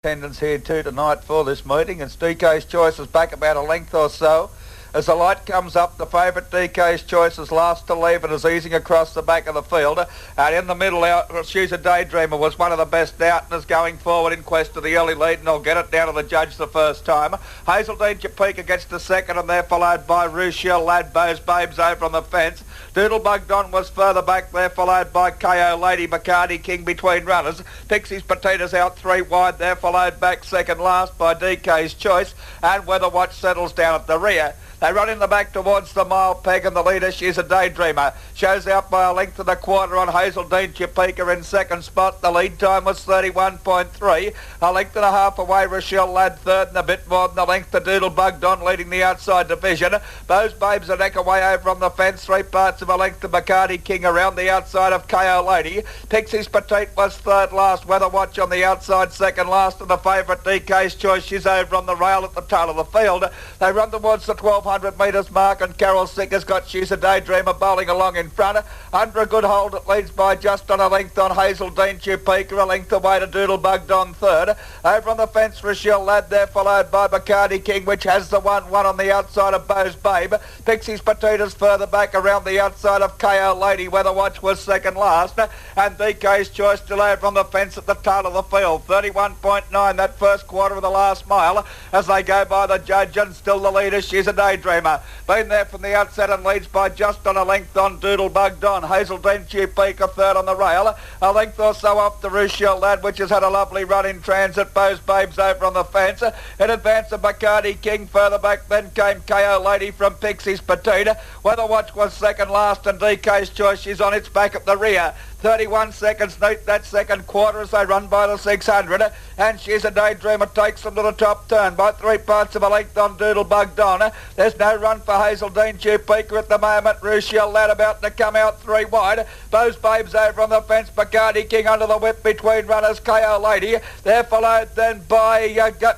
Attendance here too tonight for this meeting, and DK's Choice is back about a length or so. As the light comes up, the favourite DK's Choice is last to leave and is easing across the back of the field. And in the middle, She's a Daydreamer was one of the best outners going forward in quest of the early lead, and they'll get it down to the judge the first time. Hazeldean Topeka gets to second, and they're followed by Rouchelle, Lad, Bows, Babes over on the fence. Doodlebug Don was further back there, followed by KO Lady, Bacardi King between runners. Pixie's Potatoes out 3 wide there, followed back second last by DK's Choice, and Weather Watch settles down at the rear. They run in the back towards the mile peg, and the leader, She's a Daydreamer, shows out by a length and a quarter on Hazeldean Topeka in second spot. The lead time was 31.3. A length and a half away, Rouchelle, Lad third, and a bit more than a length to Doodlebug Don leading the outside division. Bows Babes a neck away over on the fence, 3 parts of a length to Bacardi King around the outside of KO Lady. Pixie's Petite was third last, Weather Watch on the outside second last, and the favourite DK's Choice, She's over on the rail at the tail of the field. They run towards the 1200 metres mark, and Carol Sicker's got She's a Daydreamer bowling along in front. Under a good hold, it leads by just on a length on Hazeldean Topeka, a length away to Doodlebug Don third. Over on the fence, Rouchelle, Lad there, followed by Bacardi King, which has the 1-1 on the outside of Bows Babe. Pixie's Potatoes further back around the outside of KO Lady. Weather Watch was second last, and DK's Choice still over on the fence at the tail of the field. 31.9 that first quarter of the last mile as they go by the judge, and still the leader, She's a Daydreamer. Been there from the outset and leads by just on a length on Doodlebug Don. Hazeldean Topeka third on the rail. A length or so off the Rouchelle, Lad, which has had a lovely run in transit. Bows Babes over on the fence. In advance of Bacardi King. Further back then came KO Lady from Pixie's Petite. Weather Watch was second last, and DK's Choice, She's on its back at the rear. 31 seconds neat that second quarter as they run by the 600, and She's a Daydreamer takes them to the top turn by 3 parts of a length on Doodlebug Don. There's no run for Hazeldean Topeka at the moment. Rouchelle, Lad about to come out 3 wide. Bows Babes over on the fence. Bacardi King under the whip between runners. KO Lady. They're followed then by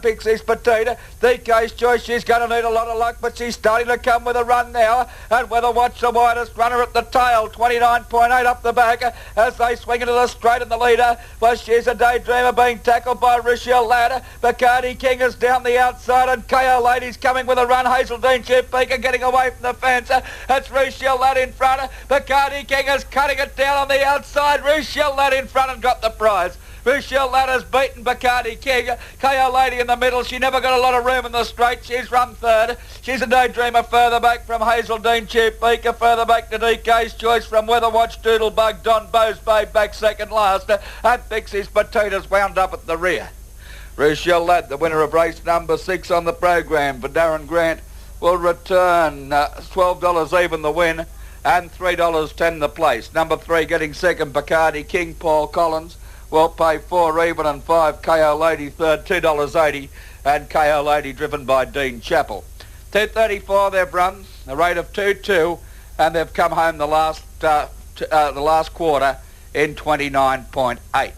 Pixie's Petite. DK's Choice, she's going to need a lot of luck, but she's starting to come with a run now. And Weather Watch, the widest runner at the tail, 29.8 up the back as they swing into the straight, and the leader was She's a Daydreamer being tackled by Rouchelle, Lad. Bacardi King is down the outside, and KO Lady's coming with a run. Hazeldean Topeka getting away from the fence. It's Rouchelle, Lad in front. Bacardi King is cutting it down on the outside. Rouchelle, Lad in front and got the prize. Rouchelle, Lad has beaten Bacardi King. KO Lady in the middle. She never got a lot of room in the straight. She's run third. She's a Daydreamer further back from Hazeldean Topeka. Further back to DK's Choice from Weather Watch, Doodlebug Don. Bows Babe back second last. And Pixie's Potatoes wound up at the rear. Rouchelle, Lad, the winner of race number 6 on the program for Darren Grant, will return $12 even the win and $3.10 the place. Number 3 getting second, Bacardi King, Paul Collins, will pay 4 even and 5. KO Lady third, $2.80, and KO Lady driven by Dean Chappell. 2:34 they've run, a rate of 2-2, and they've come home the last quarter in 29.8.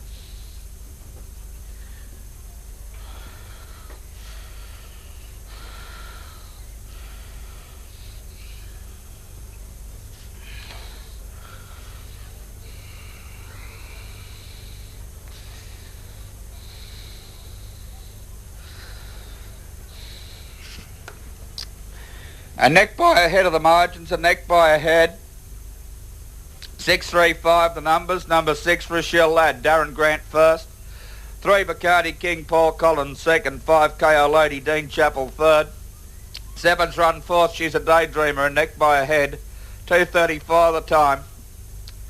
A neck by a head of the margins, a neck by a head. 6-3-5 the numbers. Number 6, Rouchelle, Lad, Darren Grant first. 3, Bacardi King, Paul Collins second. 5, KO Lady, Dean Chappell third. 7's run fourth, She's a Daydreamer, a neck by a head. 2:34 the time.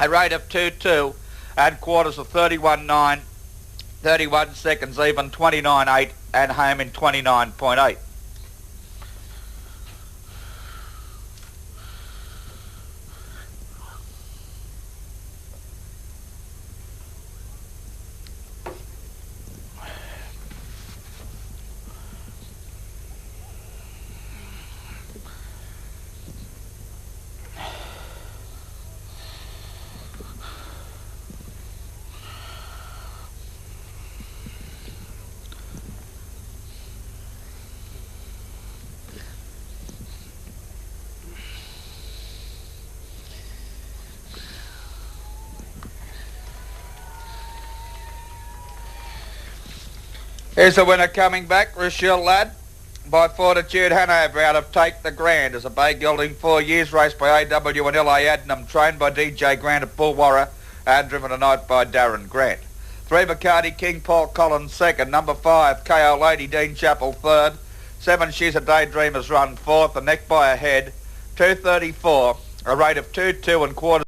A rate of 2-2 and quarters of 31.9. 31 seconds even, 29.8, and home in 29.8. Here's the winner coming back, Rouchelle lad, by Fortitude Hanover out of Take the Grand. As a bay gelding 4 years, raced by AW and LA Adnam, trained by DJ Grant at Bullwarra and driven tonight by Darren Grant. 3 Bacardi King Paul Collins second, number 5 KO Lady Dean Chappell third, 7 She's a Daydreamer's run fourth, the neck by a head, 2:34, a rate of 2 2 and quarters.